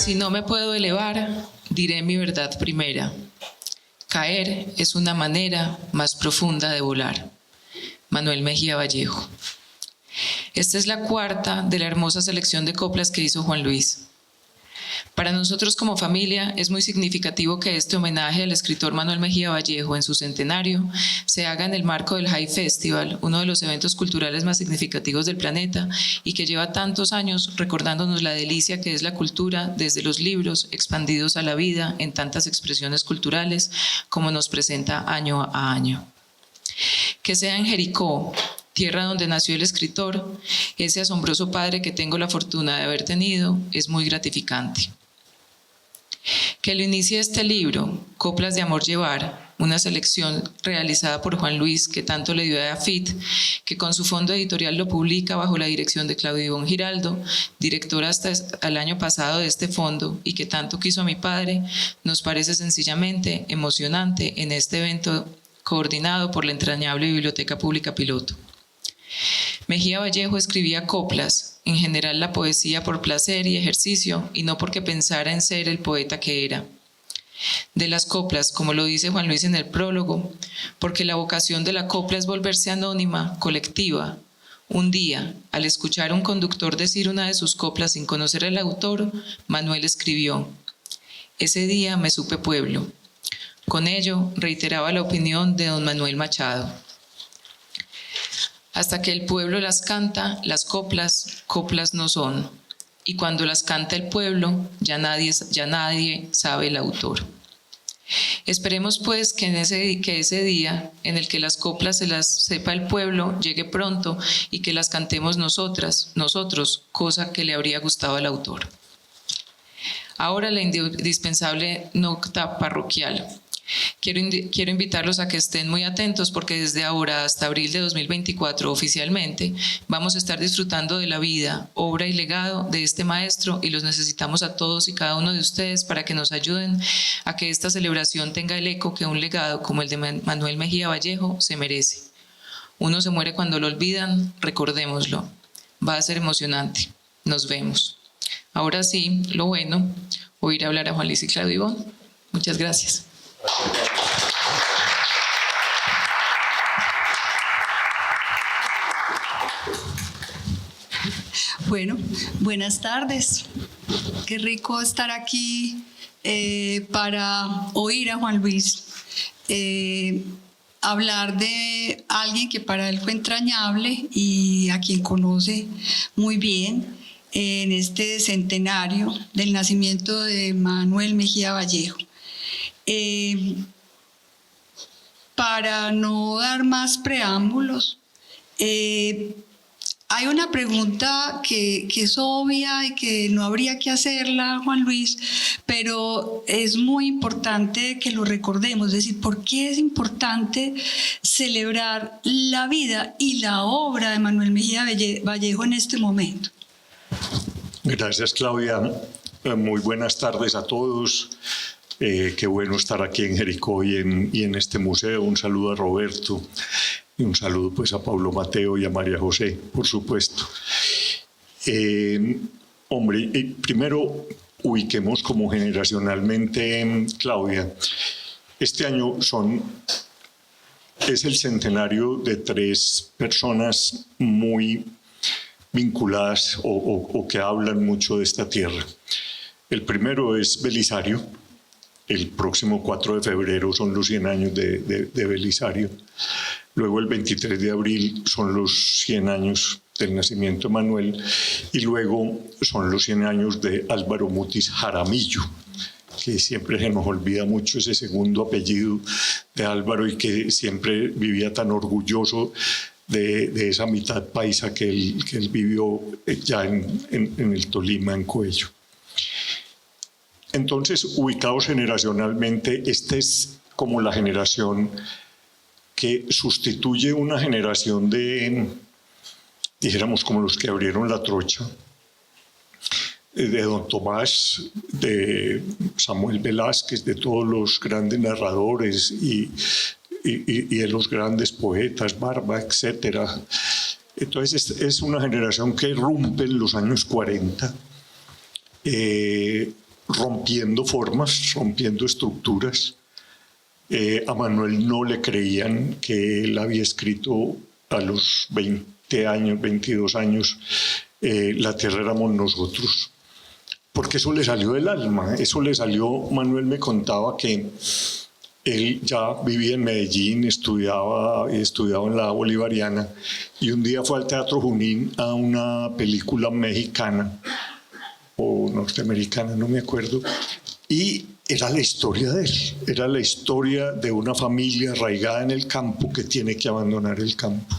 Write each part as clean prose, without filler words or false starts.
Si no me puedo elevar, diré mi verdad primera. Caer es una manera más profunda de volar. Manuel Mejía Vallejo. Esta es la cuarta de la hermosa selección de coplas que hizo Juan Luis. Para nosotros como familia es muy significativo que este homenaje al escritor Manuel Mejía Vallejo en su centenario se haga en el marco del High Festival, uno de los eventos culturales más significativos del planeta y que lleva tantos años recordándonos la delicia que es la cultura desde los libros expandidos a la vida en tantas expresiones culturales como nos presenta año a año. Que sea en Jericó, tierra donde nació el escritor, ese asombroso padre que tengo la fortuna de haber tenido, es muy gratificante. Que lo inicie este libro, Coplas de Amor Llevar, una selección realizada por Juan Luis que tanto le dio a AFIT, que con su fondo editorial lo publica bajo la dirección de Claudia Ivonne Giraldo, directora hasta el año pasado de este fondo y que tanto quiso a mi padre, nos parece sencillamente emocionante en este evento coordinado por la entrañable Biblioteca Pública Piloto. Mejía Vallejo escribía coplas, en general la poesía por placer y ejercicio y no porque pensara en ser el poeta que era. De las coplas, como lo dice Juan Luis en el prólogo, porque la vocación de la copla es volverse anónima, colectiva. Un día, al escuchar a un conductor decir una de sus coplas sin conocer al autor, Manuel escribió: «Ese día me supe pueblo». Con ello, reiteraba la opinión de don Manuel Machado. Hasta que el pueblo las canta, las coplas, coplas no son. Y cuando las canta el pueblo, ya nadie sabe el autor. Esperemos pues que ese día en el que las coplas se las sepa el pueblo llegue pronto y que las cantemos nosotros, cosa que le habría gustado al autor. Ahora la indispensable nota parroquial. Quiero invitarlos a que estén muy atentos porque desde ahora hasta abril de 2024 oficialmente vamos a estar disfrutando de la vida, obra y legado de este maestro y los necesitamos a todos y cada uno de ustedes para que nos ayuden a que esta celebración tenga el eco que un legado como el de Manuel Mejía Vallejo se merece. Uno se muere cuando lo olvidan, recordémoslo. Va a ser emocionante. Nos vemos. Ahora sí, lo bueno, oír hablar a Juan Luis y Claudia Ivonne. Muchas gracias. Bueno, buenas tardes. Qué rico estar aquí para oír a Juan Luis hablar de alguien que para él fue entrañable y a quien conoce muy bien en este centenario del nacimiento de Manuel Mejía Vallejo. Para no dar más preámbulos, hay una pregunta que es obvia y que no habría que hacerla, Juan Luis, pero es muy importante que lo recordemos. Es decir, ¿por qué es importante celebrar la vida y la obra de Manuel Mejía Vallejo en este momento? Gracias, Claudia. Muy buenas tardes a todos. Qué bueno estar aquí en Jericó y en este museo. Un saludo a Roberto y un saludo pues a Pablo Mateo y a María José, por supuesto. Primero ubiquemos como generacionalmente, Claudia. Este año es el centenario de tres personas muy vinculadas o que hablan mucho de esta tierra. El primero es Belisario. El próximo 4 de febrero son los 100 años de Belisario. Luego el 23 de abril son los 100 años del nacimiento de Manuel. Y luego son los 100 años de Álvaro Mutis Jaramillo, que siempre se nos olvida mucho ese segundo apellido de Álvaro y que siempre vivía tan orgulloso de esa mitad paisa que él vivió ya en el Tolima, en Coello. Entonces, ubicados generacionalmente, esta es como la generación que sustituye una generación de, dijéramos, como los que abrieron la trocha, de don Tomás, de Samuel Velázquez, de todos los grandes narradores y de los grandes poetas, Barba, etc. Entonces, es una generación que irrumpe en los años 40, rompiendo formas, rompiendo estructuras. A Manuel no le creían que él había escrito a los 20 años, 22 años, La tierra éramos nosotros, porque eso le salió del alma, eso le salió. Manuel me contaba que él ya vivía en Medellín, estudiaba en la Bolivariana, y un día fue al Teatro Junín a una película mexicana o norteamericana, no me acuerdo, y era la historia de él, era la historia de una familia arraigada en el campo que tiene que abandonar el campo.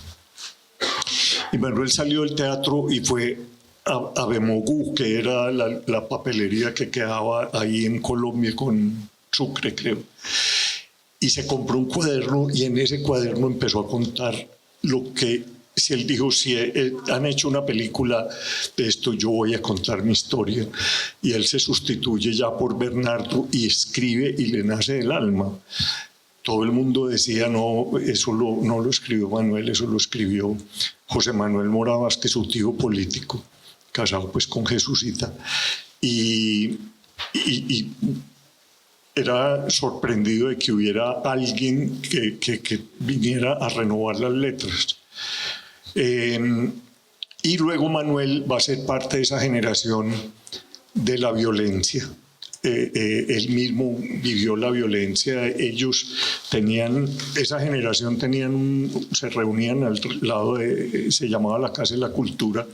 Y Manuel salió del teatro y fue a Bemogú, que era la papelería que quedaba ahí en Colombia con Sucre, creo. Y se compró un cuaderno, y en ese cuaderno empezó a contar lo que, si él dijo, si han hecho una película de esto, yo voy a contar mi historia. Y él se sustituye ya por Bernardo y escribe, y le nace del alma. Todo el mundo decía, no, eso no lo escribió Manuel, eso lo escribió José Manuel Mora Vázquez, su tío político, casado pues con Jesucita. Y era sorprendido de que hubiera alguien que viniera a renovar las letras. Y luego Manuel va a ser parte de esa generación de la violencia. Él mismo vivió la violencia. Ellos tenían, esa generación se reunían al lado se llamaba la Casa de la Cultura,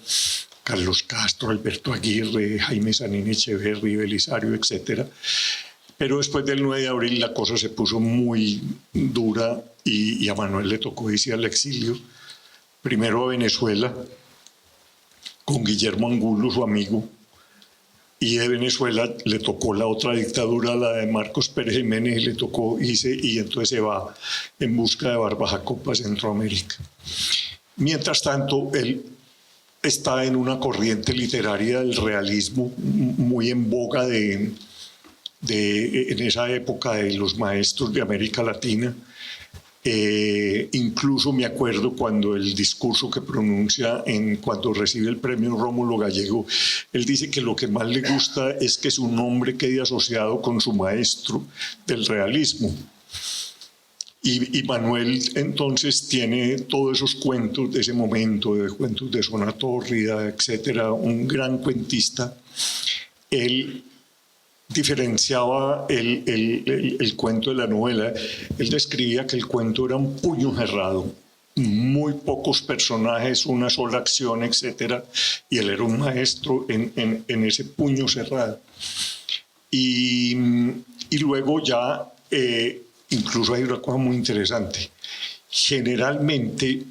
Carlos Castro, Alberto Aguirre, Jaime Sanín Echeverri, Belisario, etc. Pero después del 9 de abril la cosa se puso muy dura, y a Manuel le tocó irse al exilio, primero a Venezuela con Guillermo Angulo, su amigo, y de Venezuela le tocó la otra dictadura, la de Marcos Pérez Jiménez, y le tocó irse, y entonces se va en busca de Barba Jacob a Centroamérica. Mientras tanto, él está en una corriente literaria del realismo muy en boga en esa época de los maestros de América Latina. Incluso me acuerdo cuando el discurso que pronuncia cuando recibe el premio Rómulo Gallego, él dice que lo que más le gusta es que su nombre quede asociado con su maestro del realismo. Y Manuel entonces tiene todos esos cuentos de ese momento, de cuentos de Zona Tórrida, etcétera, un gran cuentista. Él diferenciaba el cuento de la novela. Él describía que el cuento era un puño cerrado, muy pocos personajes, una sola acción, etcétera, y él era un maestro en ese puño cerrado. Y luego ya, incluso hay una cosa muy interesante. Generalmente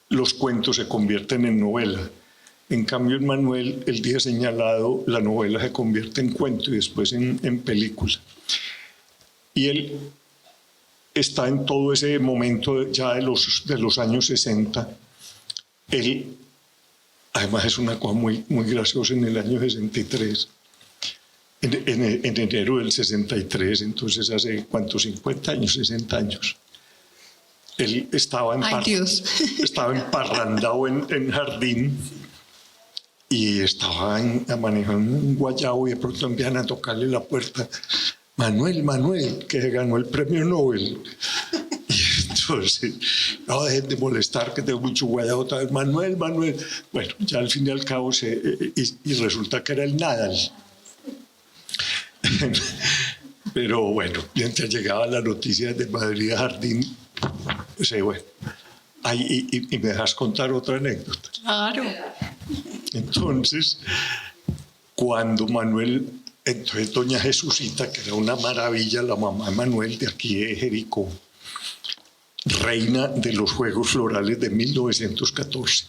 los cuentos se convierten en novela. En cambio, en Manuel, el día señalado, la novela se convierte en cuento y después en película. Y él está en todo ese momento ya de los años 60. Él, además, es una cosa muy, muy graciosa, en el año 63, en enero del 63, entonces hace, ¿cuántos? 50 años, 60 años. Él estaba emparrandado en Jardín, y estaba manejando un guayabo, y de pronto envían a tocarle la puerta. Manuel, que ganó el premio Nobel. Y entonces, no dejen de molestar, que tengo mucho guayabo otra vez. Manuel. Bueno, ya al fin y al cabo, y resulta que era el Nadal. Pero bueno, mientras llegaba la noticia de Madrid a Jardín, pues bueno. Y me dejas contar otra anécdota. Claro. Entonces, cuando Manuel, entonces doña Jesucita, que era una maravilla, la mamá de Manuel de aquí de Jericó, reina de los Juegos Florales de 1914.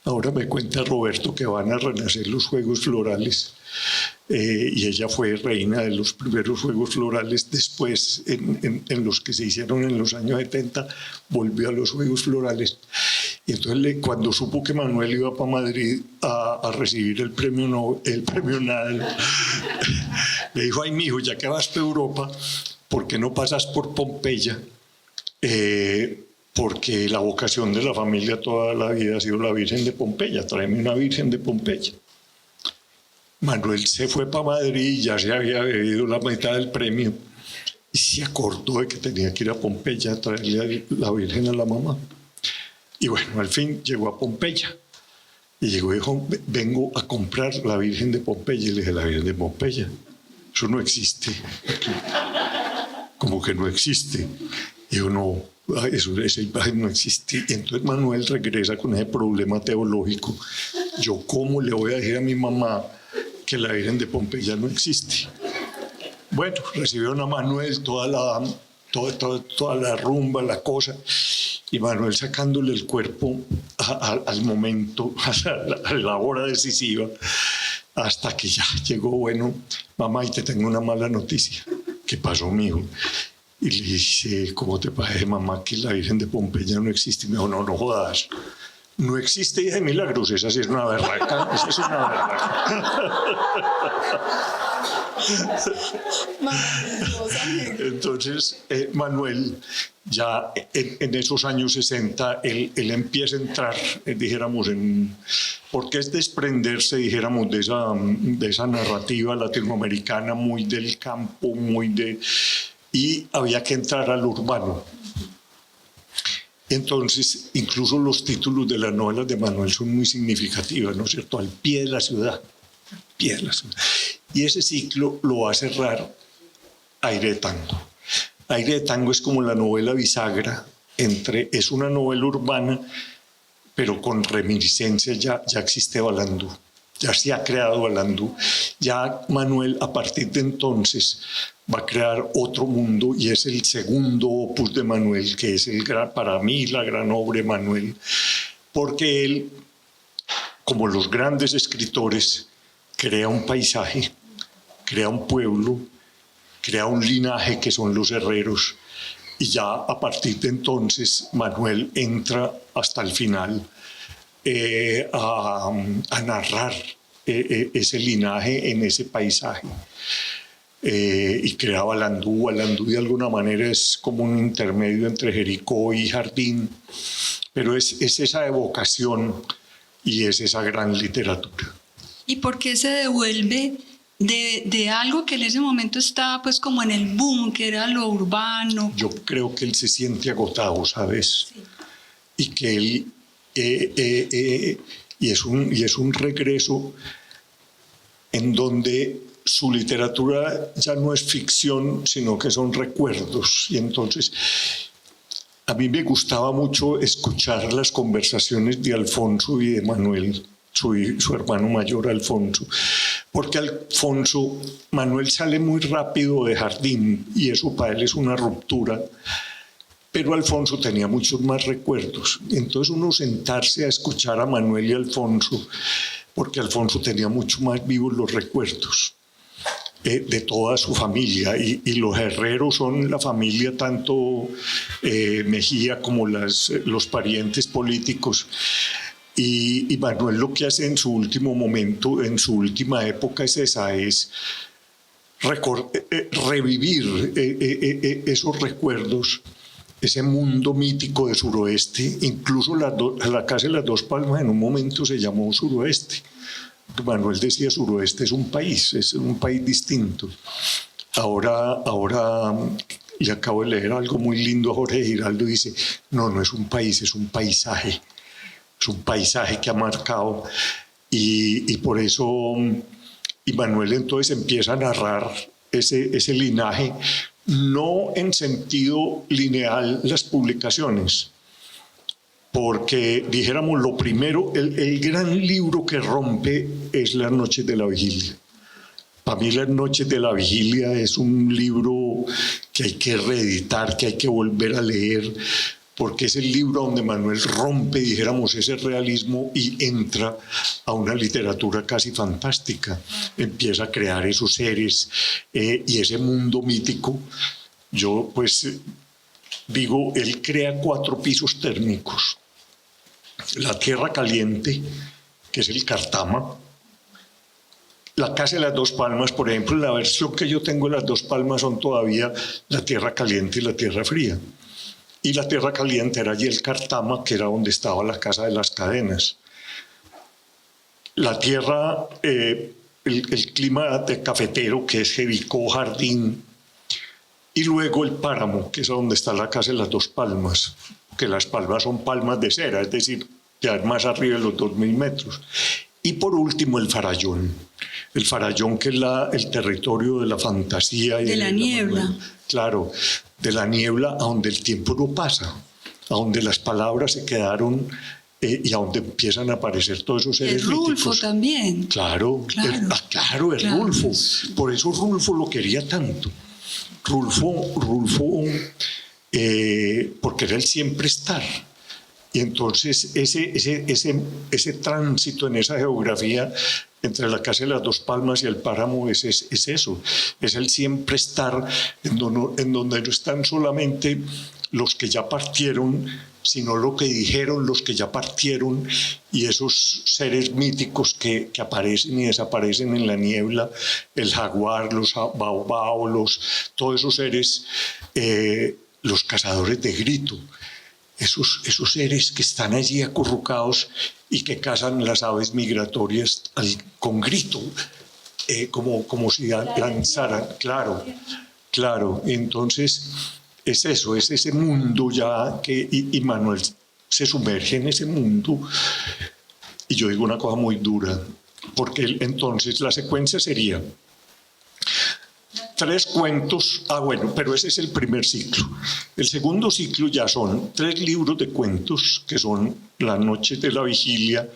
Ahora me cuenta Roberto que van a renacer los Juegos Florales, y ella fue reina de los primeros Juegos Florales. Después, en los que se hicieron en los años 70, volvió a los Juegos Florales. Y entonces, cuando supo que Manuel iba para Madrid a recibir el premio Nadal, le dijo: ay, mijo, ya que vas para Europa, ¿por qué no pasas por Pompeya? Porque la vocación de la familia toda la vida ha sido la Virgen de Pompeya. Tráeme una Virgen de Pompeya. Manuel se fue para Madrid y ya se había bebido la mitad del premio y se acordó de que tenía que ir a Pompeya a traerle a la Virgen a la mamá. Y bueno, al fin llegó a Pompeya. Y llegó y dijo, vengo a comprar la Virgen de Pompeya. Y le dije, ¿la Virgen de Pompeya? Eso no existe. Como que no existe. Y yo, no, esa imagen no existe. Y entonces Manuel regresa con ese problema teológico. Yo, ¿cómo le voy a decir a mi mamá que la Virgen de Pompeya no existe? Bueno, recibieron a Manuel toda la rumba, la cosa, y Manuel sacándole el cuerpo al momento, a la hora decisiva, hasta que ya llegó, bueno, mamá, y te tengo una mala noticia. ¿Qué pasó, mijo? Y le dije, ¿cómo te parece, mamá, que la Virgen de Pompeya no existe? Y me dijo, no jodas. No existe hija de milagros, esa sí es una berraca, esa es una berraca. Entonces, Manuel, ya en esos años 60, él empieza a entrar, dijéramos, porque es desprenderse, dijéramos, de esa narrativa latinoamericana muy del campo, y había que entrar al urbano. Entonces, incluso los títulos de las novelas de Manuel son muy significativos, ¿no es cierto? Al pie de la ciudad, pie de la ciudad. Y ese ciclo lo va a cerrar Aire de Tango. Aire de Tango es como la novela bisagra es una novela urbana, pero con reminiscencias. Ya existe Balandú, ya se ha creado Balandú. Ya Manuel, a partir de entonces, va a crear otro mundo, y es el segundo opus de Manuel, que es para mí la gran obra de Manuel, porque él, como los grandes escritores, crea un paisaje, crea un pueblo, crea un linaje que son los herreros, y ya a partir de entonces Manuel entra hasta el final a narrar ese linaje en ese paisaje. Y crea Balandú. Balandú de alguna manera es como un intermedio entre Jericó y Jardín, pero es esa evocación y es esa gran literatura. ¿Y por qué se devuelve de algo que en ese momento estaba pues como en el boom, que era lo urbano? Yo creo que él se siente agotado, ¿sabes? Sí. Y que él y es un regreso en donde su literatura ya no es ficción, sino que son recuerdos. Y entonces a mí me gustaba mucho escuchar las conversaciones de Alfonso y de Manuel, su hermano mayor Alfonso, porque Manuel sale muy rápido de Jardín y eso para él es una ruptura, pero Alfonso tenía muchos más recuerdos. Entonces uno sentarse a escuchar a Manuel y Alfonso, porque Alfonso tenía mucho más vivos los recuerdos de toda su familia, y los herreros son la familia, tanto Mejía como los parientes políticos. Y Manuel lo que hace en su último momento, en su última época, es revivir esos recuerdos, ese mundo mítico de Suroeste. Incluso la Casa de las Dos Palmas en un momento se llamó Suroeste. Manuel decía, Suroeste es un país distinto. Ahora le acabo de leer algo muy lindo a Jorge Giraldo, dice, no es un país, es un paisaje. Es un paisaje que ha marcado, y por eso Manuel entonces empieza a narrar ese linaje, no en sentido lineal las publicaciones, porque dijéramos lo primero, el gran libro que rompe es Las Noches de la Vigilia. Para mí Las Noches de la Vigilia es un libro que hay que reeditar, que hay que volver a leer, porque es el libro donde Manuel rompe, dijéramos, ese realismo y entra a una literatura casi fantástica. Empieza a crear esos seres y ese mundo mítico. Yo pues digo, él crea 4 pisos térmicos. La Tierra Caliente, que es el Cartama. La Casa de las Dos Palmas, por ejemplo, la versión que yo tengo de las Dos Palmas son todavía la Tierra Caliente y la Tierra Fría. Y la Tierra Caliente era allí el Cartama, que era donde estaba la Casa de las Cadenas. La Tierra el clima de cafetero, que es Jericó, Jardín, y luego el páramo, que es donde está la casa de las Dos Palmas, que las palmas son palmas de cera, es decir, ya más arriba de los 2000 metros. Y por último el Farallón. El Farallón, que es el territorio de la fantasía. Y de la niebla. Claro, de la niebla, a donde el tiempo no pasa, a donde las palabras se quedaron y a donde empiezan a aparecer todos esos seres míticos. Rulfo también. Claro, claro. Rulfo. Por eso Rulfo lo quería tanto. Rulfo, porque era el siempre estar. Y entonces ese tránsito en esa geografía entre la casa de las Dos Palmas y el páramo es eso, es el siempre estar en donde no están solamente los que ya partieron, sino lo que dijeron los que ya partieron, y esos seres míticos que aparecen y desaparecen en la niebla, el jaguar, los baobabos, todos esos seres, los cazadores de grito. Esos seres que están allí acurrucados y que cazan las aves migratorias con grito, como si lanzaran. Claro. Entonces, es eso, es ese mundo ya y Manuel se sumerge en ese mundo. Y yo digo una cosa muy dura, porque entonces la secuencia sería 3 cuentos, pero ese es el primer ciclo. El segundo ciclo ya son 3 libros de cuentos, que son Las noches de la vigilia,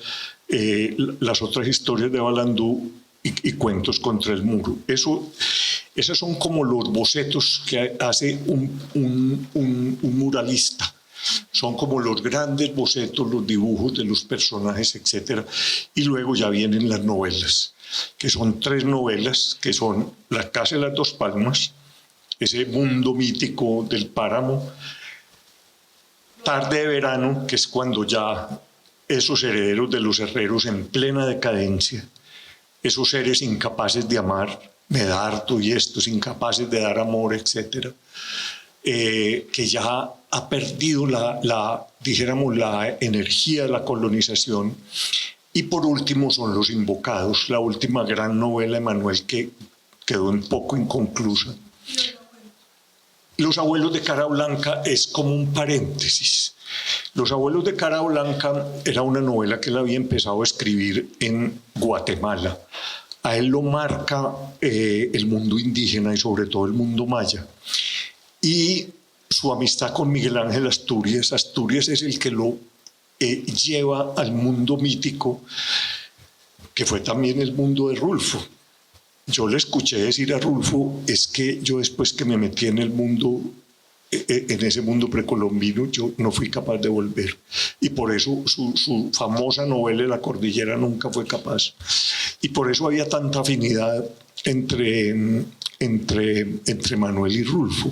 las otras historias de Balandú y Cuentos contra el muro. Esos son como los bocetos que hace un muralista. Son como los grandes bocetos, los dibujos de los personajes, etc. Y luego ya vienen las novelas, que son 3 novelas, que son La casa de las Dos Palmas, ese mundo mítico del páramo, Tarde de verano, que es cuando ya esos herederos de los herreros en plena decadencia, esos seres incapaces de amar, Medardo y estos, incapaces de dar amor, etc., que ya ha perdido la energía de la colonización. Y por último son Los Invocados, la última gran novela de Manuel que quedó un poco inconclusa. Los abuelos de Cara Blanca es como un paréntesis. Los abuelos de Cara Blanca era una novela que él había empezado a escribir en Guatemala. A él lo marca el mundo indígena y sobre todo el mundo maya. Y su amistad con Miguel Ángel Asturias. Asturias es el que lo lleva al mundo mítico, que fue también el mundo de Rulfo. Yo le escuché decir a Rulfo, es que yo después que me metí en el mundo, en ese mundo precolombino, yo no fui capaz de volver. Y por eso su famosa novela La Cordillera nunca fue capaz. Y por eso había tanta afinidad entre Manuel y Rulfo.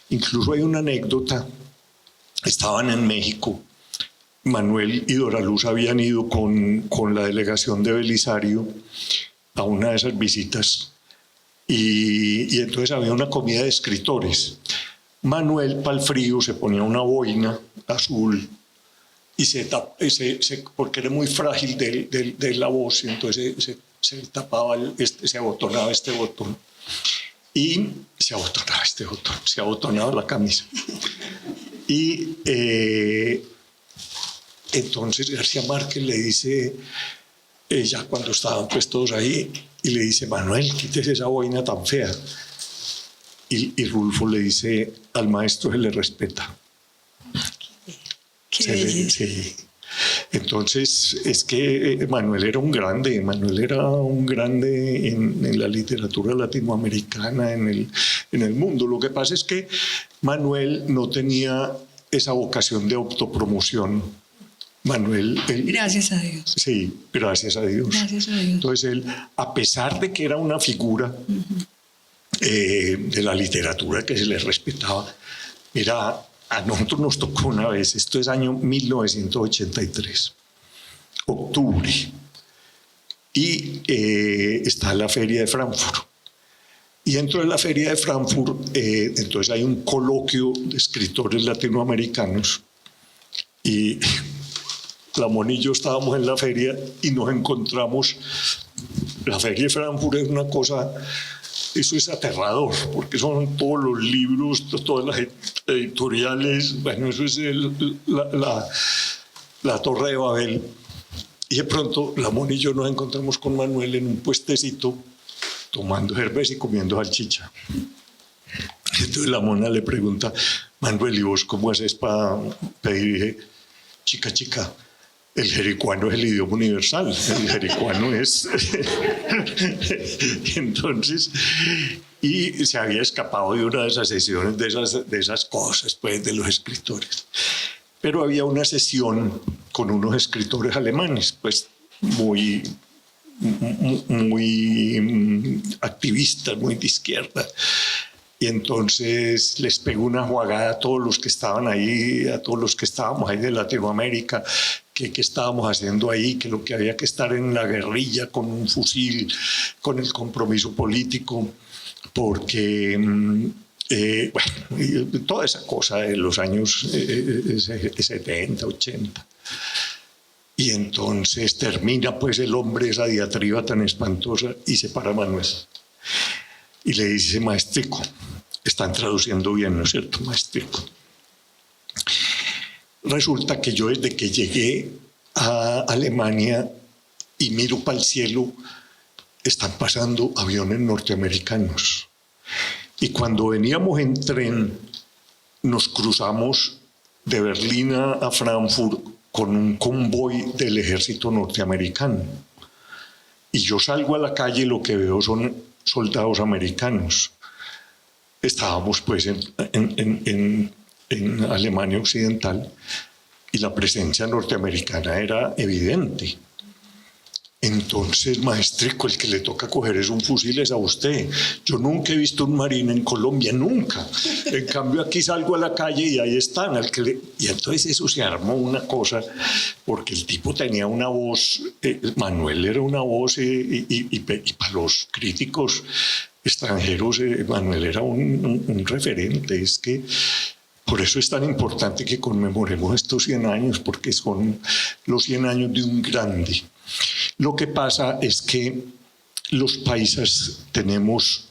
Incluso hay una anécdota, estaban en México, Manuel y Dora Luz habían ido con la delegación de Belisario a una de esas visitas y entonces había una comida de escritores. Manuel, para el frío, se ponía una boina azul y porque era muy frágil de la voz, entonces se tapaba, se abotonaba este botón y se abotonaba la camisa. Y entonces García Márquez le dice, ya cuando estaban pues todos ahí, y le dice, Manuel, quítese esa boina tan fea. Y Rulfo le dice, al maestro se le respeta. Sí. Entonces, es que Manuel era un grande en la literatura latinoamericana, en el mundo. Lo que pasa es que Manuel no tenía esa vocación de autopromoción. Manuel... gracias a Dios. Sí, gracias a Dios. Gracias a Dios. Entonces él, a pesar de que era una figura de la literatura que se le respetaba, a nosotros nos tocó una vez, esto es año 1983, octubre, y está la Feria de Frankfurt. Y dentro de la Feria de Frankfurt, entonces hay un coloquio de escritores latinoamericanos, y Lamón y yo estábamos en la feria y nos encontramos la Feria de Frankfurt es una cosa, eso es aterrador, porque son todos los libros, todas las editoriales, bueno, eso es la Torre de Babel. Y de pronto la Mona y yo nos encontramos con Manuel en un puestecito tomando cerveza y comiendo salchicha. Entonces la Mona le pregunta: Manuel, ¿y vos cómo haces para pedir? Chica, el jericuano es el idioma universal, el jericuano es... Entonces, y se había escapado de una de esas sesiones, de esas cosas, pues, de los escritores. Pero había una sesión con unos escritores alemanes, pues, muy activistas, muy de izquierda. Y entonces les pegó una jugada a todos los que estaban ahí, a todos los que estábamos ahí de Latinoamérica, que estábamos haciendo ahí, que lo que había que estar en la guerrilla con un fusil, con el compromiso político, porque, bueno, toda esa cosa de los años 70, 80. Y entonces termina pues el hombre esa diatriba tan espantosa y se para Manuel. Y le dice: maestrico, están traduciendo bien, ¿no es cierto, maestrico? Resulta que yo desde que llegué a Alemania y miro para el cielo, están pasando aviones norteamericanos. Y cuando veníamos en tren, nos cruzamos de Berlín a Frankfurt con un convoy del ejército norteamericano. Y yo salgo a la calle y lo que veo son soldados americanos. Estábamos pues en Alemania Occidental y la presencia norteamericana era evidente. Entonces, maestrico, el que le toca coger es un fusil es a usted. Yo nunca he visto un marine en Colombia, nunca. En cambio aquí salgo a la calle y ahí están. Y entonces eso se armó una cosa, porque el tipo tenía una voz, Manuel era una voz, y para los críticos extranjeros, Manuel era un referente. Es que por eso es tan importante que conmemoremos estos 100 años, porque son los 100 años de un grande. Lo que pasa es que los paisas tenemos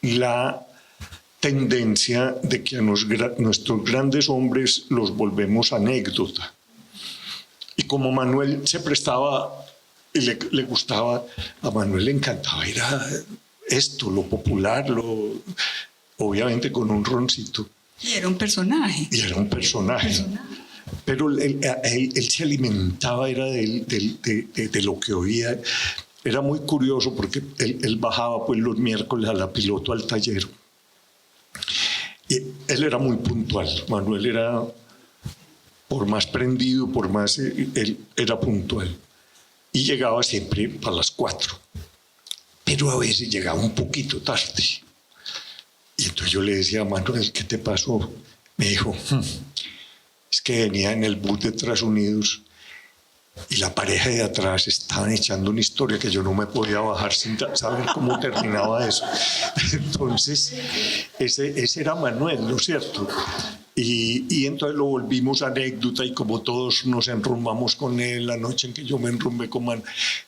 la tendencia de que a nuestros grandes hombres los volvemos anécdota. Y como Manuel se prestaba y le gustaba, a Manuel le encantaba, era esto, lo popular, obviamente con un roncito. Y era un personaje. Pero él se alimentaba era de lo que oía. Era muy curioso porque él bajaba pues los miércoles a la Piloto al taller. Y él era muy puntual. Manuel era, por más prendido, por más, él era puntual. Y llegaba siempre para las 4. Pero a veces llegaba un poquito tarde. Y entonces yo le decía: Manuel, ¿qué te pasó? Me dijo: es que venía en el bus de Estados Unidos y la pareja de atrás estaban echando una historia que yo no me podía bajar sin saber cómo terminaba eso. Entonces, ese era Manuel, ¿no es cierto? Y entonces lo volvimos anécdota, y como todos nos enrumbamos con él la noche en que yo me enrumbé con Manuel.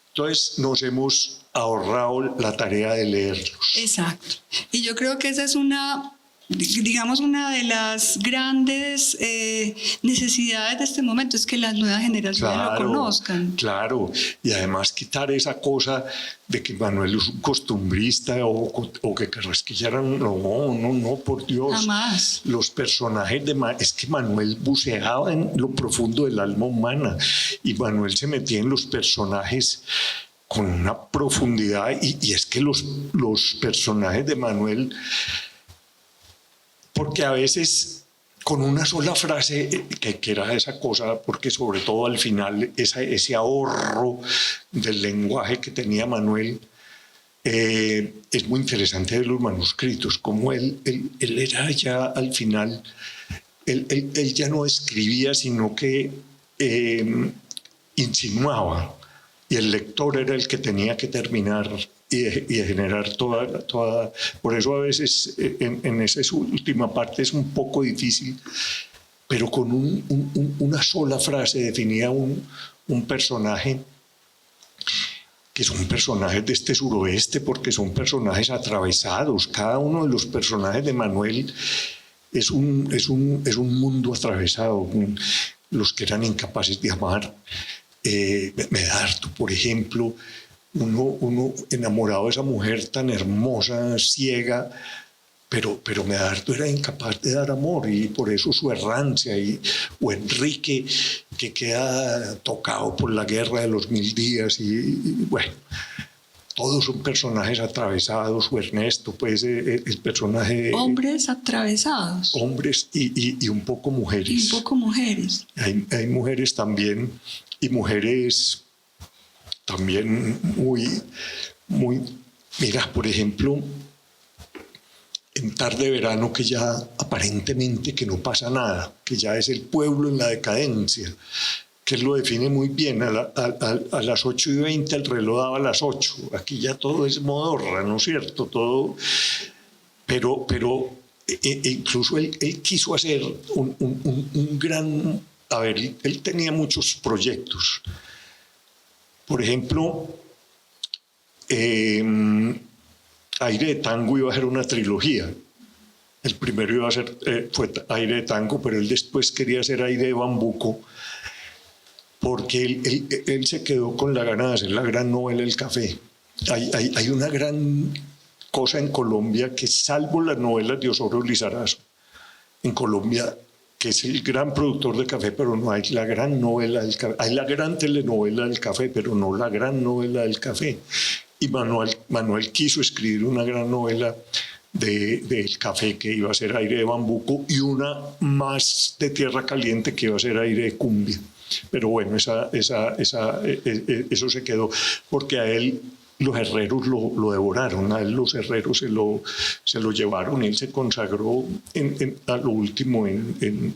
Entonces nos hemos ahorrado la tarea de leerlos. Exacto. Y yo creo que esa es una de las grandes necesidades de este momento, es que las nuevas generaciones lo conozcan. Claro, y además quitar esa cosa de que Manuel es un costumbrista o que carrasquillaran. No, por Dios. Jamás. Los personajes es que Manuel buceaba en lo profundo del alma humana, y Manuel se metía en los personajes con una profundidad, y es que los personajes de Manuel, porque a veces con una sola frase, que era esa cosa, porque sobre todo al final ese ahorro del lenguaje que tenía Manuel, es muy interesante de los manuscritos, como él era ya al final, él ya no escribía, sino que insinuaba, y el lector era el que tenía que terminar y generar toda. Por eso a veces en esa última parte es un poco difícil, pero con una sola frase definía un personaje. que son personajes de este suroeste, porque son personajes atravesados. Cada uno de los personajes de Manuel es un mundo atravesado. Los que eran incapaces de amar, Medardo, por ejemplo, uno enamorado de esa mujer tan hermosa, ciega, pero Medardo era incapaz de dar amor y por eso su errancia, o Enrique, que queda tocado por la guerra de los 1000 días y bueno, todos son personajes atravesados, o Ernesto, pues el personaje... Hombres atravesados. Hombres y un poco mujeres. Y un poco mujeres. Hay mujeres también, y mujeres también muy... Mira, por ejemplo, en Tarde de Verano, que ya aparentemente que no pasa nada, que ya es el pueblo en la decadencia, que él lo define muy bien. A las 8:20 el reloj daba a las 8. Aquí ya todo es modorra, ¿no es cierto? Todo, pero incluso él quiso hacer un gran... A ver, él tenía muchos proyectos. Por ejemplo, Aire de Tango iba a ser una trilogía. El primero iba a ser, fue Aire de Tango, pero él después quería hacer Aire de Bambuco, porque él se quedó con la gana de hacer la gran novela El Café. Hay una gran cosa en Colombia que, salvo las novelas de Osorio Lizarazo, en Colombia, que es el gran productor de café, pero no hay la gran novela del café. Hay la gran telenovela del café, pero no la gran novela del café. Y Manuel quiso escribir una gran novela del café, que iba a ser Aire de Bambuco, y una más de Tierra Caliente, que iba a ser Aire de Cumbia. Pero bueno, eso se quedó, porque a él los herreros lo devoraron, a él los herreros se lo llevaron, él se consagró a lo último en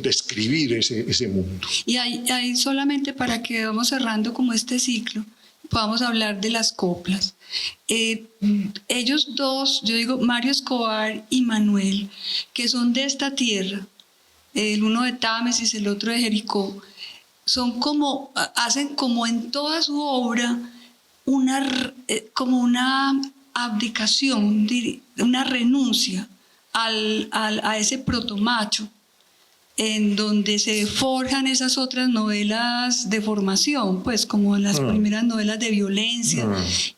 describir ese mundo. Y hay solamente para que vamos cerrando como este ciclo, podamos hablar de las coplas. Ellos dos, yo digo Mario Escobar y Manuel, que son de esta tierra, el uno de Támesis, el otro de Jericó, hacen como en toda su obra como una abdicación, una renuncia a ese protomacho, en donde se forjan esas otras novelas de formación, pues como las primeras novelas de violencia,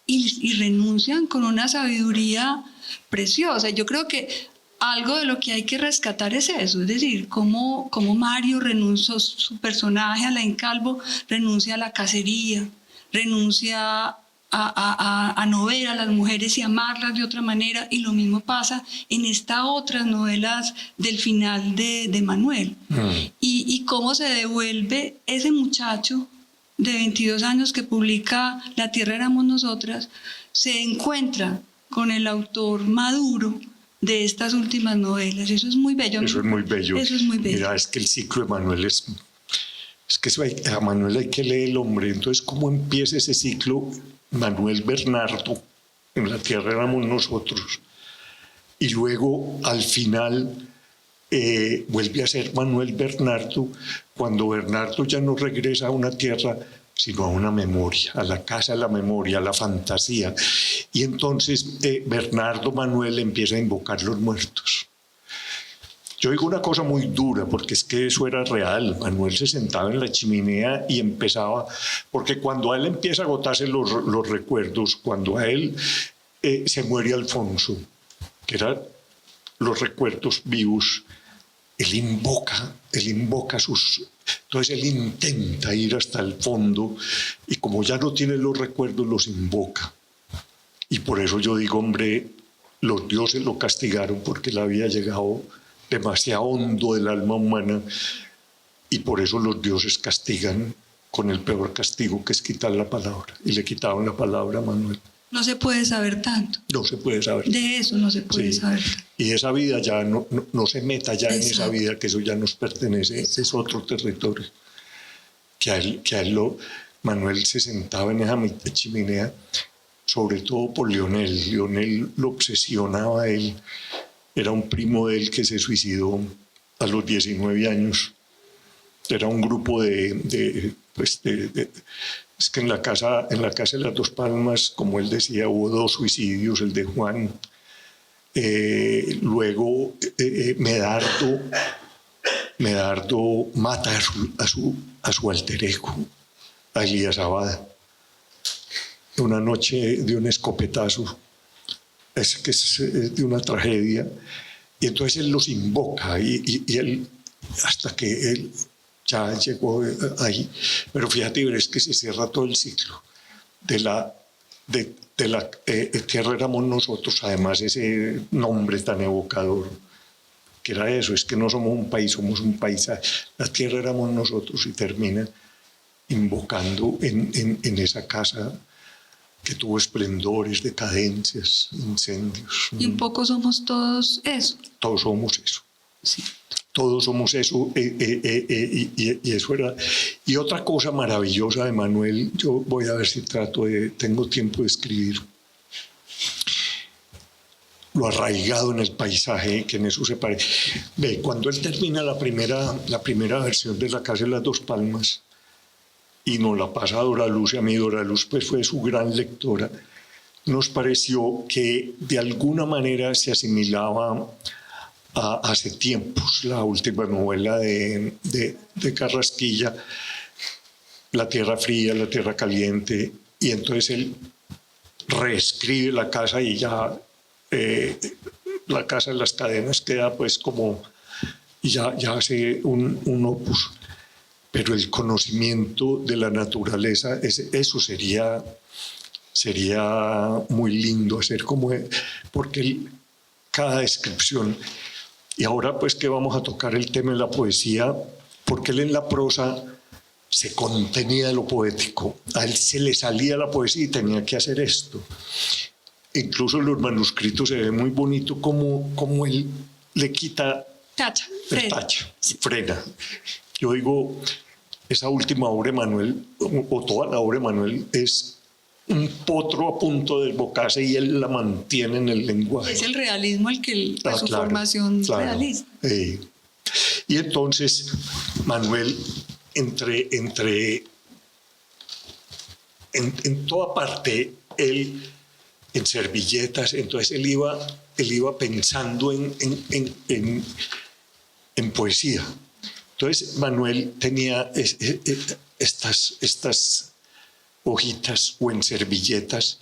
y renuncian con una sabiduría preciosa. Yo creo que algo de lo que hay que rescatar es eso, es decir, cómo Mario renuncia, su personaje, Alain Calvo, renuncia a la cacería, renuncia a no ver a las mujeres y amarlas de otra manera, y lo mismo pasa en estas otras novelas del final de Manuel. Y cómo se devuelve ese muchacho de 22 años que publica La Tierra éramos nosotras, se encuentra con el autor maduro de estas últimas novelas. Eso es muy bello. Eso es muy bello. Eso es muy bello. Mira, es que el ciclo de Manuel es que a Manuel hay que leer el hombre. Entonces, ¿cómo empieza ese ciclo? Manuel Bernardo, en La Tierra éramos nosotros, y luego al final vuelve a ser Manuel Bernardo, cuando Bernardo ya no regresa a una tierra, sino a una memoria, a la casa de la memoria, a la fantasía. Y entonces Bernardo Manuel empieza a invocar los muertos. Yo digo una cosa muy dura, porque es que eso era real. Manuel se sentaba en la chimenea y empezaba, porque cuando a él empieza a agotarse los recuerdos, cuando a él se muere Alfonso, que eran los recuerdos vivos, él invoca sus... Entonces él intenta ir hasta el fondo, y como ya no tiene los recuerdos, los invoca. Y por eso yo digo, hombre, los dioses lo castigaron porque él había llegado demasiado hondo del alma humana, y por eso los dioses castigan con el peor castigo, que es quitar la palabra, y le quitaron la palabra a Manuel. No se puede saber tanto. No se puede saber. De eso no se puede saber tanto. Y esa vida ya no se meta ya en esa vida, que eso ya nos pertenece, es otro territorio. Manuel se sentaba en esa chimenea, sobre todo por Leonel. Leonel lo obsesionaba a él. Era un primo de él que se suicidó a los 19 años. Era un grupo de Es que en la casa de las Dos Palmas, como él decía, hubo 2 suicidios, el de Juan. Luego Medardo mata a su alter ego, a Elías Abada, una noche de un escopetazo, es de una tragedia, y entonces él los invoca y él, hasta que él ya llegó ahí. Pero fíjate, es que se cierra todo el ciclo de la tierra éramos nosotros, además ese nombre tan evocador, que era eso, es que no somos un país, somos un paisaje. La tierra éramos nosotros, y termina invocando en esa casa que tuvo esplendores, decadencias, incendios. Y un poco somos todos eso. Todos somos eso. Sí. Todos somos eso, y eso era. Y otra cosa maravillosa de Manuel, yo voy a ver si tengo tiempo de escribir, lo arraigado en el paisaje, que en eso se parece. Ve, cuando él termina la primera versión de La Casa de las Dos Palmas, y nos la pasa a Dora Luz, y a mí Dora Luz pues fue su gran lectora, nos pareció que de alguna manera se asimilaba a Hace tiempos, la última novela de Carrasquilla, La Tierra Fría, La Tierra Caliente, y entonces él reescribe la casa y ya La Casa de las Cadenas queda pues como, ya hace un opus, pero el conocimiento de la naturaleza, eso sería muy lindo hacer, como porque cada descripción. Y ahora pues que vamos a tocar el tema de la poesía, porque él en la prosa se contenía de lo poético, a él se le salía la poesía y tenía que hacer esto. Incluso en los manuscritos se ve muy bonito como él le quita frena. Yo digo, esa última obra de Manuel, o toda la obra de Manuel, es un potro a punto de desbocarse y él la mantiene en el lenguaje. Es el realismo el que su formación realista. Y entonces Manuel, en toda parte, él en servilletas, entonces él iba pensando en poesía. Entonces Manuel tenía estas hojitas o en servilletas,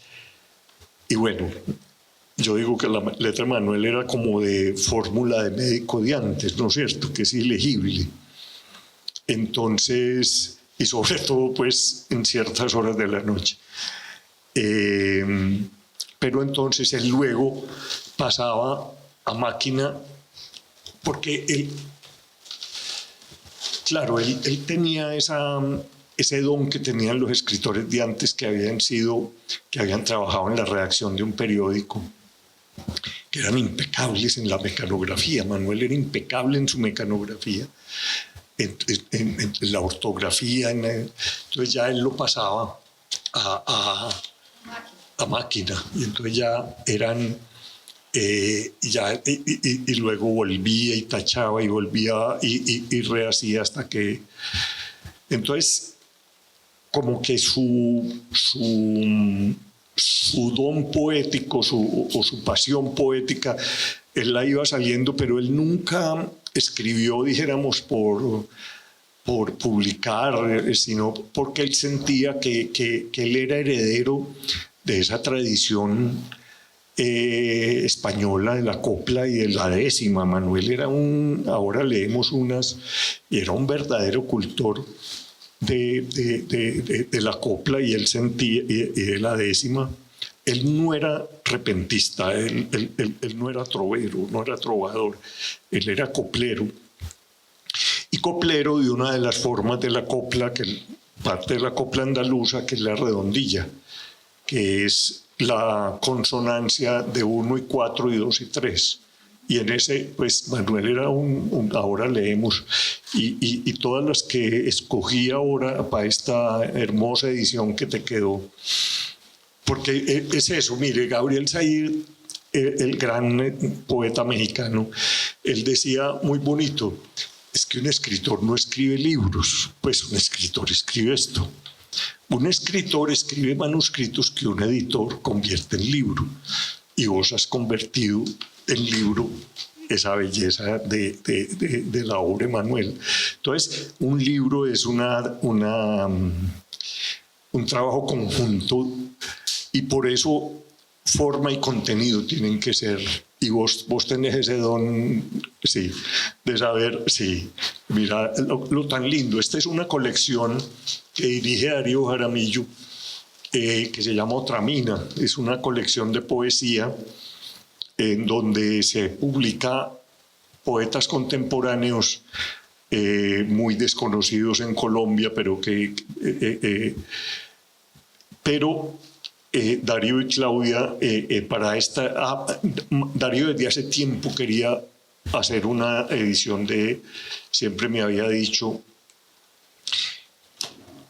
y bueno, yo digo que la letra de Manuel era como de fórmula de médico de antes, ¿no es cierto?, que es ilegible. Entonces, y sobre todo pues en ciertas horas de la noche. Pero entonces él luego pasaba a máquina, porque él tenía ese don que tenían los escritores de antes que habían trabajado en la redacción de un periódico, que eran impecables en la mecanografía. Manuel era impecable en su mecanografía, en la ortografía. Entonces ya él lo pasaba a máquina, y entonces ya eran... y luego volvía y tachaba y volvía y rehacía hasta que... Entonces, como que su don poético o su pasión poética, él la iba saliendo, pero él nunca escribió, dijéramos, por publicar, sino porque él sentía que él era heredero de esa tradición española de la copla y de la décima. Manuel era ahora leemos unas, y era un verdadero cultor de la copla, y él sentía, y de la décima. Él no era repentista, él no era trovero, no era trovador, él era coplero. Y coplero de una de las formas de la copla, parte de la copla andaluza, que es la redondilla, que es la consonancia de 1 y 4 y 2 y 3. Y en ese, pues Manuel era ahora leemos, y todas las que escogí ahora para esta hermosa edición que te quedó, porque es eso. Mire, Gabriel Said, el gran poeta mexicano, él decía muy bonito, es que un escritor no escribe libros, pues un escritor escribe esto. un escritor escribe manuscritos que un editor convierte en libro, y vos has convertido en libro esa belleza de la obra de Manuel. Entonces, un libro es un trabajo conjunto, y por eso forma y contenido tienen que ser. Y vos tenés ese don, sí, de saber, sí. Mira lo tan lindo. Esta es una colección que dirige Darío Jaramillo, que se llama Otra Mina. Es una colección de poesía en donde se publica poetas contemporáneos muy desconocidos en Colombia, pero Darío y Claudia, Darío desde hace tiempo quería hacer una edición siempre me había dicho,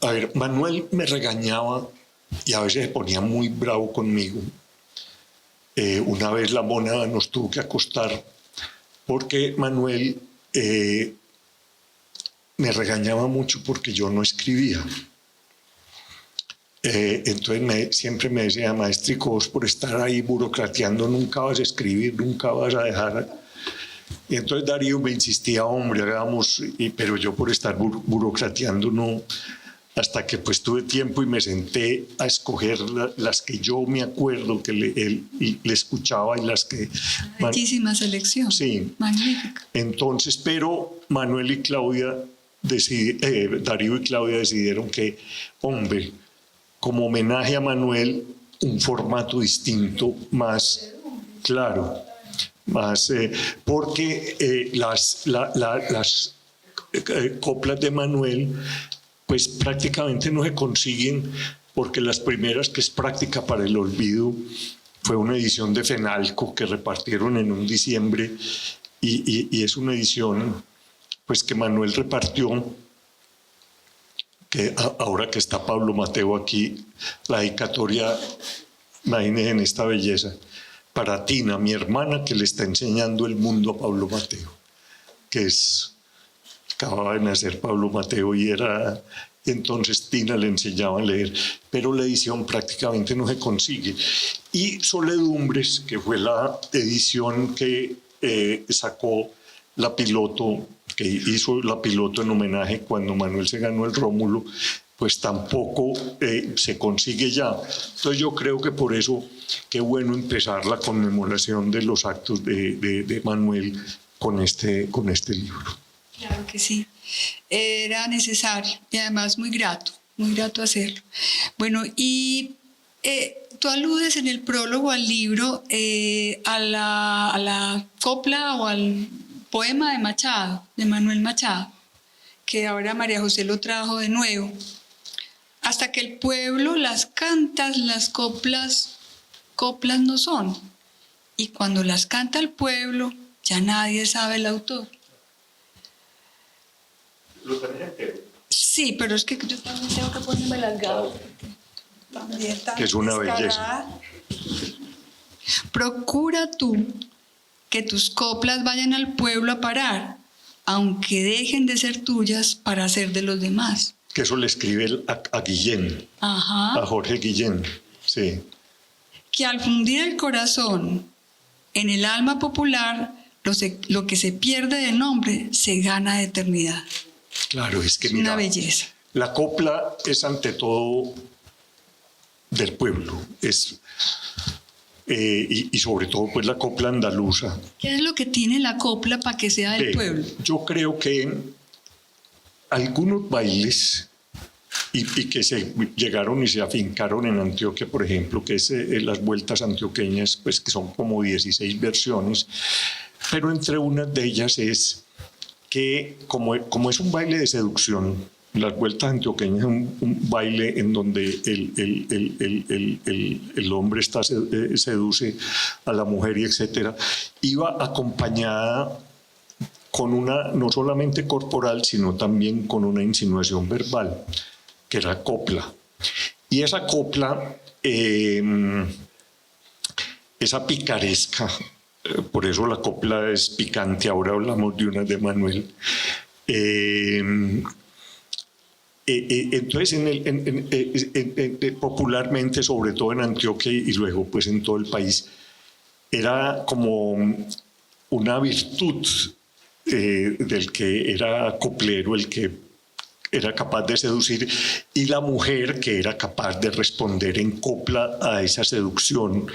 a ver, Manuel me regañaba y a veces se ponía muy bravo conmigo. Una vez la mona nos tuvo que acostar porque Manuel me regañaba mucho porque yo no escribía. Entonces siempre me decía, maestrico, vos por estar ahí burocrateando nunca vas a escribir, nunca vas a dejar. Y entonces Darío me insistía, hombre, hagamos, pero yo por estar burocrateando no, hasta que pues tuve tiempo y me senté a escoger las que yo me acuerdo que le escuchaba y las que... Bellísima selección. Sí. Magnífica. Entonces, pero Manuel y Claudia, Darío y Claudia decidieron que, hombre, como homenaje a Manuel, un formato distinto, más claro, más porque las coplas de Manuel pues prácticamente no se consiguen, porque las primeras, que es Práctica para el Olvido, fue una edición de Fenalco que repartieron en un diciembre, y es una edición pues que Manuel repartió, que ahora que está Pablo Mateo aquí, la dedicatoria, imagínense en esta belleza, para Tina, mi hermana, que le está enseñando el mundo a Pablo Mateo, que acababa de nacer Pablo Mateo y entonces Tina le enseñaba a leer, pero la edición prácticamente no se consigue. Y Soledumbres, que fue la edición que sacó la piloto, que hizo la piloto en homenaje cuando Manuel se ganó el Rómulo, pues tampoco se consigue ya. Entonces yo creo que por eso qué bueno empezar la conmemoración de los actos de Manuel con este libro. Claro que sí, era necesario y además muy grato hacerlo. Bueno, y tú aludes en el prólogo al libro a la copla o al poema de Machado, de Manuel Machado, que ahora María José lo trajo de nuevo. Hasta que el pueblo las canta, las coplas no son. Y cuando las canta el pueblo, ya nadie sabe el autor. ¿Lo tenés entero? Sí, pero es que yo también tengo que ponerme las gafas. Que es una belleza. Procura tú que tus coplas vayan al pueblo a parar, aunque dejen de ser tuyas para ser de los demás. Que eso le escribe a Guillén, Ajá. a Jorge Guillén, sí. Que al fundir el corazón en el alma popular, lo que se pierde de nombre se gana de eternidad. Claro, es que Es mira, una belleza. la copla es ante todo del pueblo, y sobre todo pues la copla andaluza. ¿Qué es lo que tiene la copla para que sea del pueblo? Yo creo que algunos bailes y que se llegaron y se afincaron en Antioquia, por ejemplo, que es las vueltas antioqueñas, pues que son como 16 versiones, pero entre unas de ellas es que como es un baile de seducción, las vueltas antioqueñas es un baile en donde el hombre seduce a la mujer y etcétera, iba acompañada con una, no solamente corporal, sino también con una insinuación verbal, que era copla. Y esa copla, esa picaresca, por eso la copla es picante, ahora hablamos de una de Manuel, Entonces, popularmente, sobre todo en Antioquia y luego pues en todo el país, era como una virtud del que era coplero, el que era capaz de seducir, y la mujer que era capaz de responder en copla a esa seducción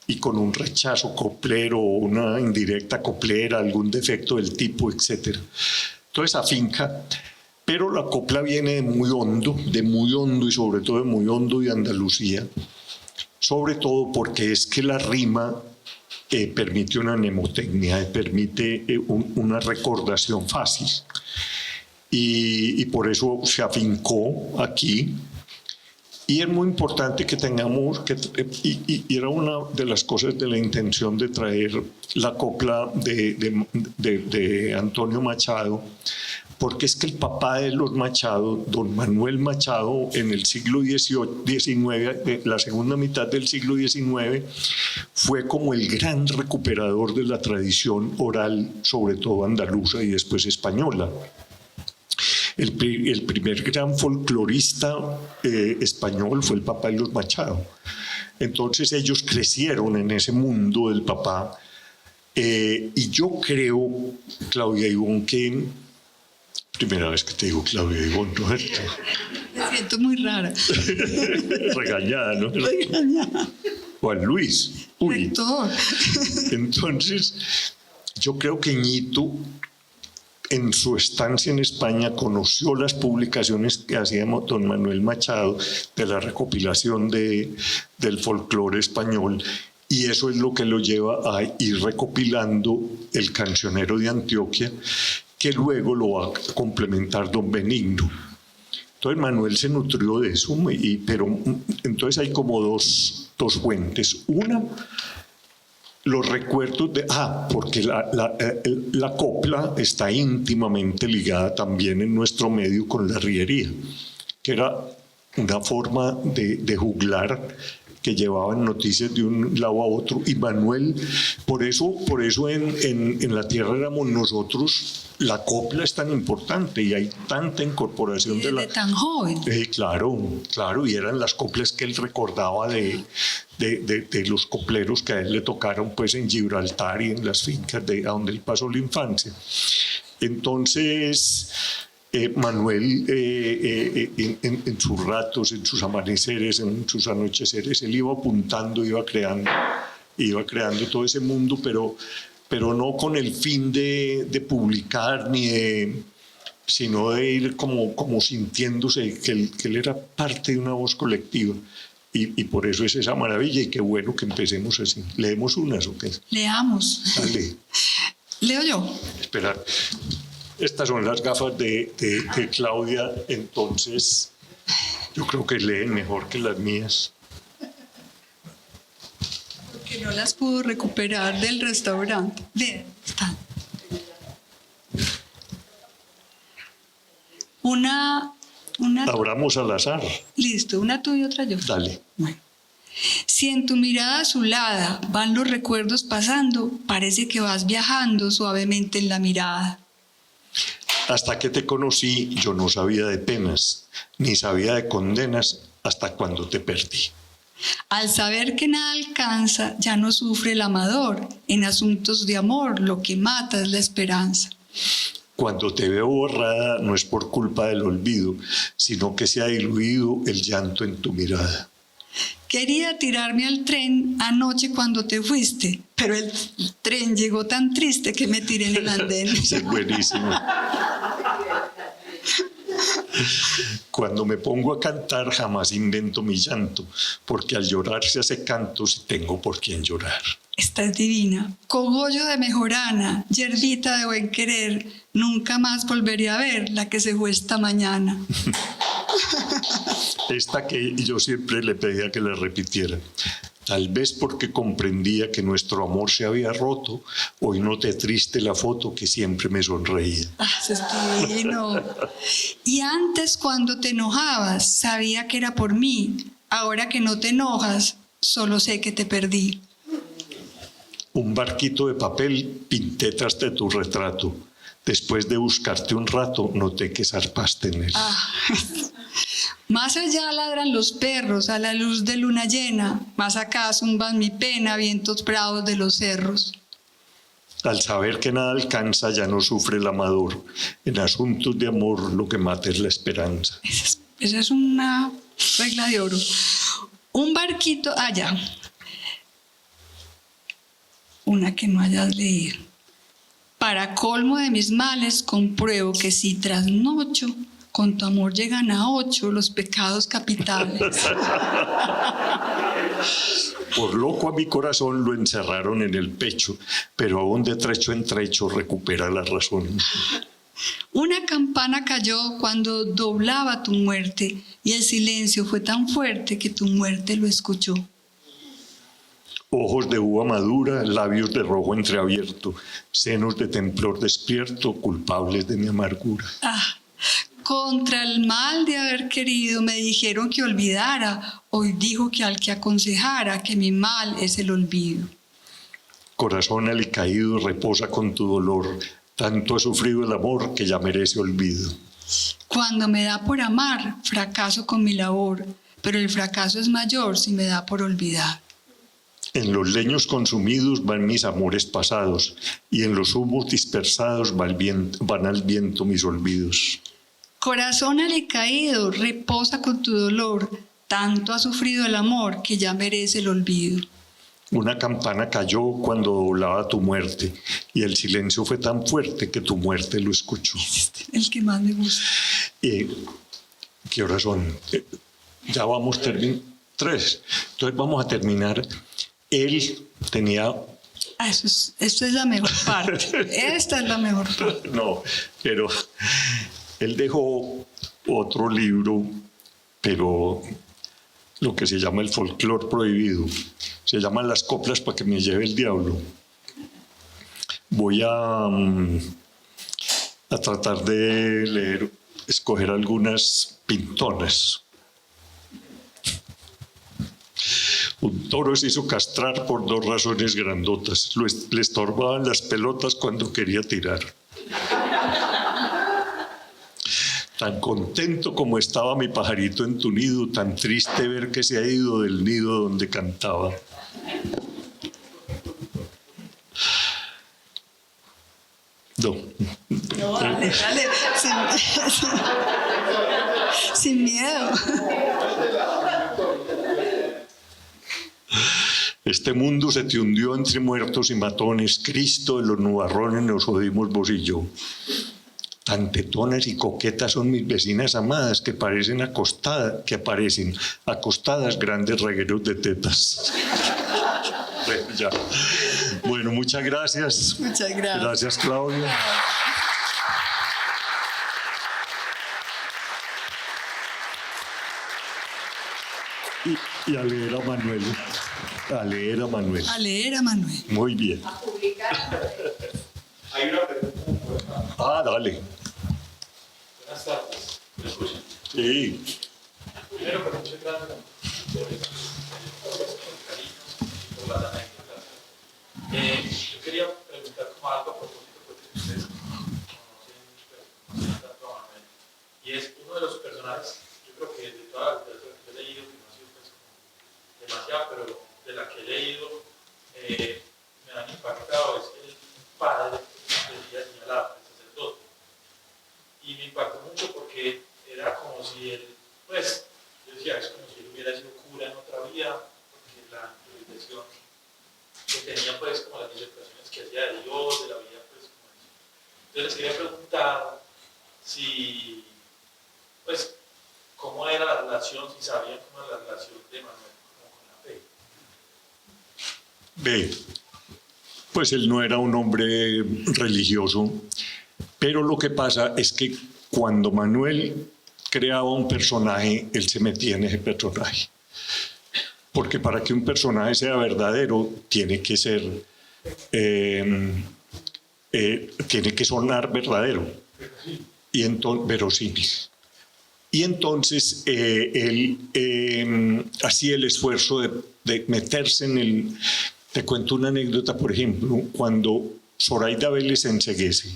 y con un rechazo coplero, una indirecta coplera, algún defecto del tipo, etc. Toda esa finca. Pero la copla viene de muy hondo y sobre todo de muy hondo de Andalucía, sobre todo porque es que la rima permite una mnemotecnia, permite una recordación fácil. Y por eso se afincó aquí. Y es muy importante que tengamos, y era una de las cosas de la intención de traer la copla de Antonio Machado, porque es que el papá de los Machado, don Manuel Machado, en el siglo XIX, la segunda mitad del siglo XIX, fue como el gran recuperador de la tradición oral, sobre todo andaluza y después española. El primer gran folclorista español fue el papá de los Machado. Entonces ellos crecieron en ese mundo del papá. Y yo creo, Claudia Ivonne, que... Primera vez que te digo Claudia Ivonne, ¿no? Me siento muy rara. Regañada, ¿no? Regañada. Juan Luis. Uy. Rector. Entonces, yo creo que Ñito, en su estancia en España, conoció las publicaciones que hacía don Manuel Machado de la recopilación del folclore español, y eso es lo que lo lleva a ir recopilando el Cancionero de Antioquia, que luego lo va a complementar don Benigno. Entonces Manuel se nutrió de eso, pero entonces hay como dos fuentes. Una, los recuerdos de... porque la copla está íntimamente ligada también en nuestro medio con la rillería, que era una forma de juglar que llevaban noticias de un lado a otro. Y Manuel, por eso en La Tierra éramos nosotros, la copla es tan importante y hay tanta incorporación de la... tan joven. Claro, y eran las coplas que él recordaba de los copleros que a él le tocaron pues en Gibraltar y en las fincas a donde él pasó la infancia. Entonces... Manuel en sus ratos, en sus amaneceres, en sus anocheceres, él iba apuntando, iba creando todo ese mundo, pero no con el fin de publicar sino de ir como sintiéndose que él era parte de una voz colectiva. Y por eso es esa maravilla, y qué bueno que empecemos así. ¿Leemos unas o qué? Leamos. Dale. ¿Leo yo? Esperar. Estas son las gafas de Claudia, entonces yo creo que leen mejor que las mías. Porque no las pudo recuperar del restaurante. Vean, están. Una Abramos al azar. Listo, una tú y otra yo. Dale. Bueno. Si en tu mirada azulada van los recuerdos pasando, parece que vas viajando suavemente en la mirada. Hasta que te conocí, yo no sabía de penas, ni sabía de condenas, hasta cuando te perdí. Al saber que nada alcanza, ya no sufre el amador. En asuntos de amor, lo que mata es la esperanza. Cuando te veo borrada, no es por culpa del olvido, sino que se ha diluido el llanto en tu mirada. Quería tirarme al tren anoche cuando te fuiste, pero el tren llegó tan triste que me tiré en el andén. Es buenísimo. Cuando me pongo a cantar, jamás invento mi llanto, porque al llorar se hace canto si tengo por quién llorar. Esta es divina. Cogollo de mejorana, yerbita de buen querer, nunca más volveré a ver la que se fue esta mañana. Esta que yo siempre le pedía que la repitiera. Tal vez porque comprendía que nuestro amor se había roto, hoy noté triste la foto que siempre me sonreía. Eso es divino. Y antes, cuando te enojabas, sabía que era por mí. Ahora que no te enojas, solo sé que te perdí. Un barquito de papel pinté tras de tu retrato. Después de buscarte un rato, noté que zarpaste en él. Más allá ladran los perros a la luz de luna llena, más acá zumban mi pena vientos bravos de los cerros. Al saber que nada alcanza, ya no sufre el amador. En asuntos de amor lo que mata es la esperanza. Esa es una regla de oro. Un barquito, allá. Una que no hayas leído. Para colmo de mis males, compruebo que si trasnocho, con tu amor llegan a 8 los pecados capitales. Por loco a mi corazón lo encerraron en el pecho, pero aún de trecho en trecho recupera la razón. Una campana cayó cuando doblaba tu muerte, y el silencio fue tan fuerte que tu muerte lo escuchó. Ojos de uva madura, labios de rojo entreabierto, senos de temblor despierto, culpables de mi amargura. Contra el mal de haber querido me dijeron que olvidara, hoy dijo que al que aconsejara que mi mal es el olvido. Corazón alicaído reposa con tu dolor, tanto ha sufrido el amor que ya merece olvido. Cuando me da por amar, fracaso con mi labor, pero el fracaso es mayor si me da por olvidar. En los leños consumidos van mis amores pasados, y en los humos dispersados van al viento mis olvidos. Corazón alicaído, reposa con tu dolor, tanto ha sufrido el amor que ya merece el olvido. Una campana cayó cuando doblaba tu muerte, y el silencio fue tan fuerte que tu muerte lo escuchó. El que más me gusta. ¿Qué horas son? Ya vamos a terminar. 3. Entonces vamos a terminar. Él tenía... Esto es la mejor parte. Esta es la mejor parte. No, pero él dejó otro libro, pero lo que se llama el folclore prohibido. Se llaman Las coplas para que me lleve el diablo. Voy a tratar de leer, escoger algunas pintonas. Un toro se hizo castrar por 2 razones grandotas. Le estorbaban las pelotas cuando quería tirar. Tan contento como estaba mi pajarito en tu nido, tan triste ver que se ha ido del nido donde cantaba. No, dale. Sin miedo. Este mundo se te hundió entre muertos y matones. Cristo, en los nubarrones nos jodimos vos y yo. Tan tetonas y coquetas son mis vecinas amadas que aparecen acostadas grandes regueros de tetas. Ya. Bueno, muchas gracias. Muchas gracias. Gracias, Claudia. Y a leer a Manuel. A leer a Manuel. A leer a Manuel. Muy bien. Hay una pregunta. Dale. Buenas tardes. ¿Me escuchan? Sí. Primero, pero muchas gracias por por las anécdotas. Yo quería preguntar como algo a propósito, porque ustedes conocen tanto a Manuel. Y es uno de los personajes, yo creo que de todas las literatura que he leído, que no ha sido pues, demasiado, pero de la que he leído, me han impactado, es el padre del día señalado, el sacerdote. Y me impactó mucho porque era como si él, pues, yo decía, es como si él hubiera sido cura en otra vida, porque la jurisdicción que tenía, pues, como las disertaciones que hacía de Dios, de la vida, pues, como eso. Entonces les quería preguntar si, pues, cómo era la relación, si sabían cómo era la relación de Manuel con la fe. Pues él no era un hombre religioso, pero lo que pasa es que cuando Manuel creaba un personaje, él se metía en ese personaje. Porque para que un personaje sea verdadero, tiene que ser, tiene que sonar verdadero, y verosímil. Y entonces él hacía el esfuerzo de meterse en el... Te cuento una anécdota, por ejemplo, cuando Zoraida Vélez se enceguece,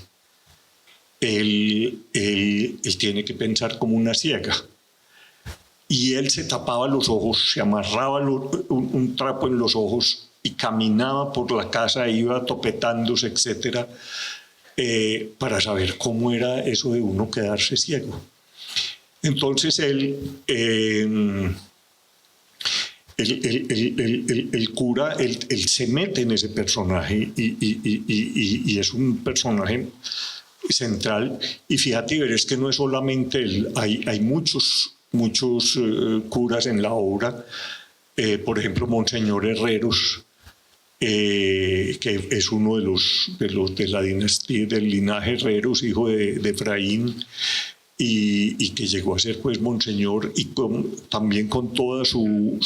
él tiene que pensar como una ciega. y él se tapaba los ojos, se amarraba un trapo en los ojos y caminaba por la casa, iba topetándose, etcétera, para saber cómo era eso de uno quedarse ciego. Entonces él, el cura, él se mete en ese personaje y es un personaje central. Y fíjate, es que no es solamente él, hay muchos curas en la obra, por ejemplo, Monseñor Herreros, que es uno de la dinastía del linaje Herreros, hijo de Efraín, y que llegó a ser pues monseñor, y también con toda su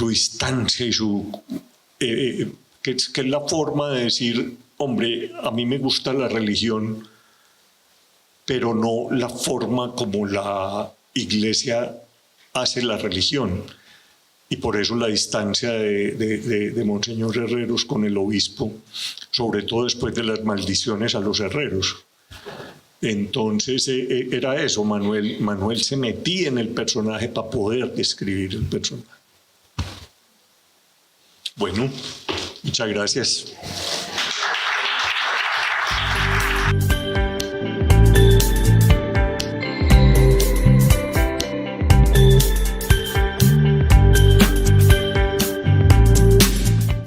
instancia y que es la forma de decir, hombre, a mí me gusta la religión, pero no la forma como la Iglesia hace la religión. Y por eso la distancia de Monseñor Herreros con el obispo, sobre todo después de las maldiciones a los herreros. Entonces era eso, Manuel se metía en el personaje para poder describir el personaje. Bueno, muchas gracias.